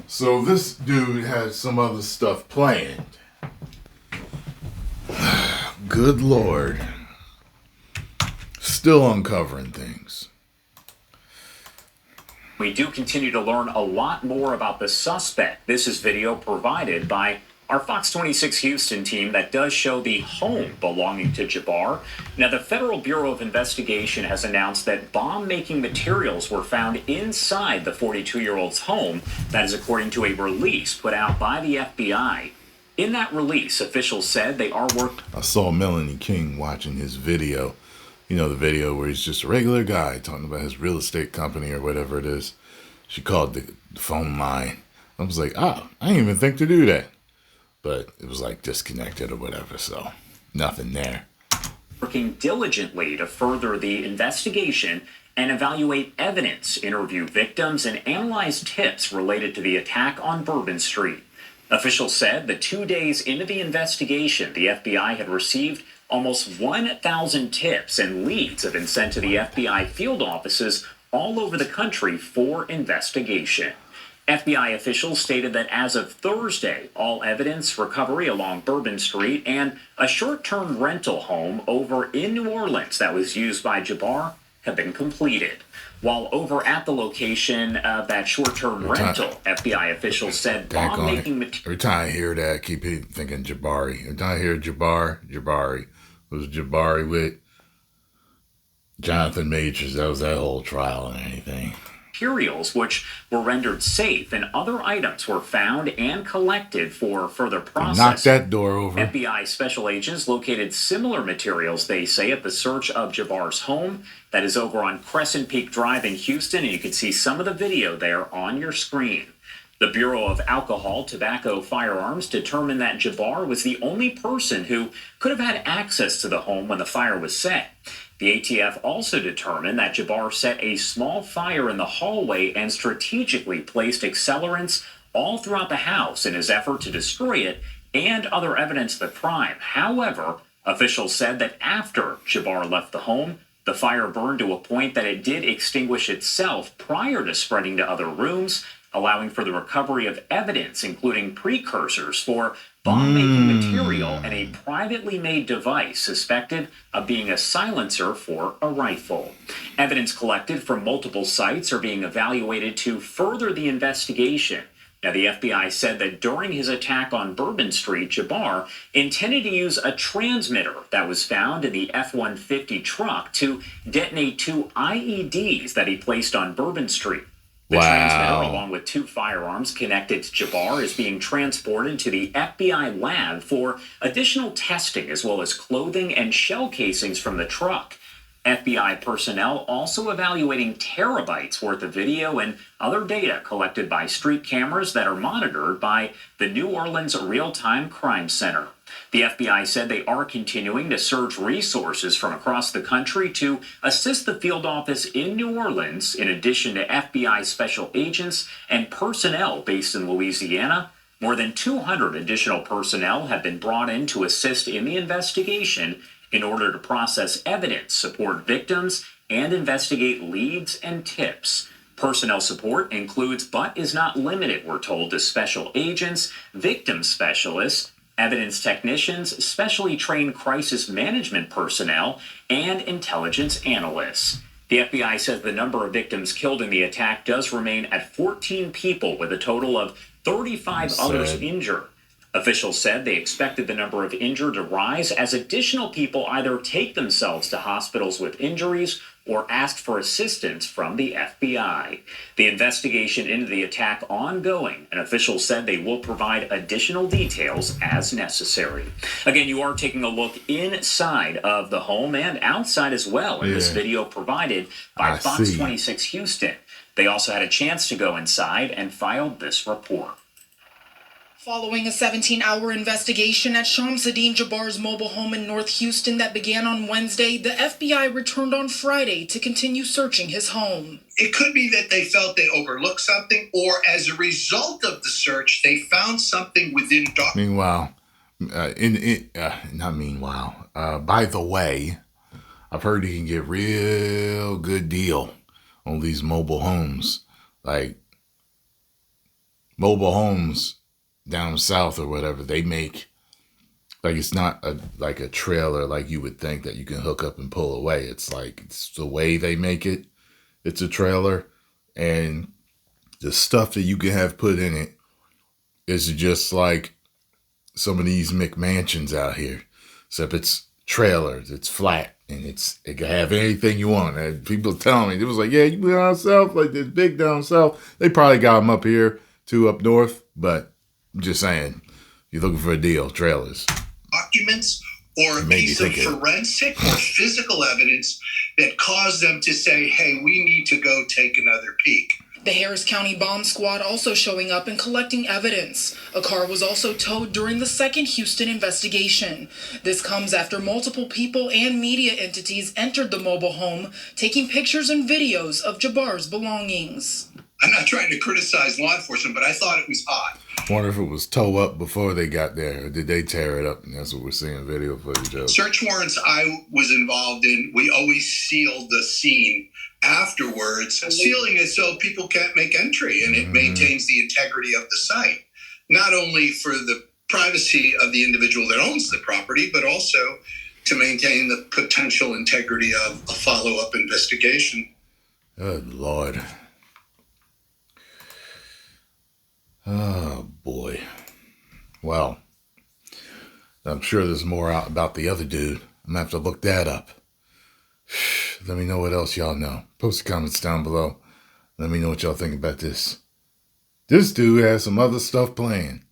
So this dude had some other stuff planned. Good Lord. Still uncovering things. We do continue to learn a lot more about the suspect. This is video provided by our Fox 26 Houston team that does show the home belonging to Jabbar. Now, the Federal Bureau of Investigation has announced that bomb-making materials were found inside the 42-year-old's home. That is according to a release put out by the FBI. In that release, officials said they are working... I saw Melanie King watching his video. You know, the video where he's just a regular guy talking about his real estate company or whatever it is. She called the phone line. I was like, I didn't even think to do that. But it was like disconnected or whatever, so nothing there. Working diligently to further the investigation and evaluate evidence, interview victims, and analyze tips related to the attack on Bourbon Street. Officials said that 2 days into the investigation, the FBI had received almost 1,000 tips, and leads have been sent to the FBI field offices all over the country for investigation. FBI officials stated that as of Thursday, all evidence recovery along Bourbon Street and a short-term rental home over in New Orleans that was used by Jabbar have been completed. While over at the location of that short-term rental, FBI officials said bomb-making material... Every time I hear that, I keep thinking Jabari. Every time I hear Jabari. It was Jabari with Jonathan Majors. That was that whole trial and anything. Materials which were rendered safe, and other items were found and collected for further processing. Knock that door over. FBI special agents located similar materials, they say, at the search of Jabbar's home. That is over on Crescent Peak Drive in Houston, and you can see some of the video there on your screen. The Bureau of Alcohol, Tobacco, Firearms determined that Jabbar was the only person who could have had access to the home when the fire was set. The ATF also determined that Jabbar set a small fire in the hallway and strategically placed accelerants all throughout the house in his effort to destroy it and other evidence of the crime. However, officials said that after Jabbar left the home, the fire burned to a point that it did extinguish itself prior to spreading to other rooms, allowing for the recovery of evidence, including precursors for bomb-making material and a privately made device suspected of being a silencer for a rifle. Evidence collected from multiple sites are being evaluated to further the investigation. Now, the FBI said that during his attack on Bourbon Street, Jabbar intended to use a transmitter that was found in the F-150 truck to detonate 2 IEDs that he placed on Bourbon Street. The transmitter, along with 2 firearms connected to Jabbar, is being transported to the FBI lab for additional testing, as well as clothing and shell casings from the truck. FBI personnel also evaluating terabytes worth of video and other data collected by street cameras that are monitored by the New Orleans Real-Time Crime Center. The FBI said they are continuing to surge resources from across the country to assist the field office in New Orleans, in addition to FBI special agents and personnel based in Louisiana. More than 200 additional personnel have been brought in to assist in the investigation in order to process evidence, support victims, and investigate leads and tips. Personnel support includes, but is not limited, we're told, to special agents, victim specialists, evidence technicians, specially trained crisis management personnel, and intelligence analysts. The FBI says the number of victims killed in the attack does remain at 14 people, with a total of 35 others injured. Officials said they expected the number of injured to rise as additional people either take themselves to hospitals with injuries or ask for assistance from the FBI. The investigation into the attack ongoing, and officials said they will provide additional details as necessary. Again, you are taking a look inside of the home and outside as well in this video provided by Fox 26 Houston. They also had a chance to go inside and filed this report. Following a 17-hour investigation at Shamsuddin Jabbar's mobile home in North Houston that began on Wednesday, the FBI returned on Friday to continue searching his home. It could be that they felt they overlooked something, or as a result of the search, they found something within... Meanwhile, by the way, I've heard you can get real good deal on these mobile homes. Like, mobile homes down south or whatever, they make, like, it's not like a trailer like you would think that you can hook up and pull away. It's like, it's the way they make it. It's a trailer, and the stuff that you can have put in it is just like some of these McMansions out here, except it's trailers, it's flat, and it can have anything you want. And people telling me, it was like, yeah, you down south, like this big down south. They probably got them up here too, up north, but I'm just saying, you're looking for a deal, trailers. Documents or a piece of forensic or physical evidence that caused them to say, hey, we need to go take another peek. The Harris County Bomb Squad also showing up and collecting evidence. A car was also towed during the second Houston investigation. This comes after multiple people and media entities entered the mobile home, taking pictures and videos of Jabbar's belongings. I'm not trying to criticize law enforcement, but I thought it was odd. I wonder if it was tow up before they got there, or did they tear it up? And that's what we're seeing video footage of. Search warrants I was involved in, we always sealed the scene afterwards, sealing it so people can't make entry, and it maintains the integrity of the site, not only for the privacy of the individual that owns the property, but also to maintain the potential integrity of a follow-up investigation. Good Lord. Oh, boy. Well, I'm sure there's more out about the other dude. I'm going to have to look that up. Let me know what else y'all know. Post the comments down below. Let me know what y'all think about this. This dude has some other stuff playing.